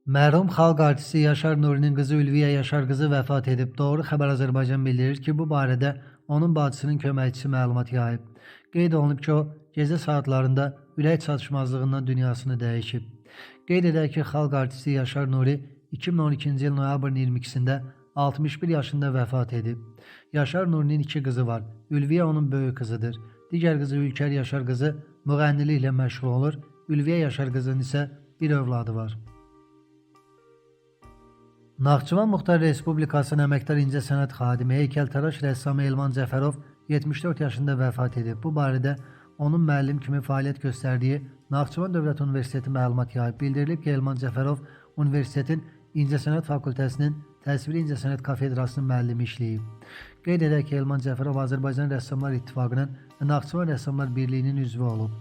Mərhum xalq artisti Yaşar Nuri'nin qızı Ülviyə Yaşar qızı vəfat edib. Doğru Xəbər Azərbaycan bildirir ki, bu barədə onun bacısının köməkçisi məlumat yayıb. Qeyd olunub ki, o gecə saatlarında ürək çatışmazlığından dünyasını dəyişib. Qeyd edək ki, xalq artisti Yaşar Nuri 2012-ci il noyabrın 22-sində 61 yaşında vəfat edib. Yaşar Nuri'nin iki qızı var. Ülviyə onun böyük qızıdır. Digər qızı Ülker Yaşar qızı müğənniliklə məşğul olur. Ülviyə Yaşar qızının isə bir övladı var. Naxçıvan Muxtar Respublikasının əməkdar incəsənət xadimi, heykəltaraş rəssamı Elman Cəfərov 74 yaşında vəfat edib. Bu barədə onun müəllim kimi fəaliyyət göstərdiyi Naxçıvan Dövlət Universiteti məlumat yayıb. Bildirilib ki, Elman Cəfərov universitetin İncəsənət Fakültəsinin Təsviri İncəsənət Kafedrasının müəllimi işləyib. Qeyd edək ki, Elman Cəfərov Azərbaycan Rəssamlar İttifaqının və Naxçıvan Rəssamlar Birliyinin üzvü olub.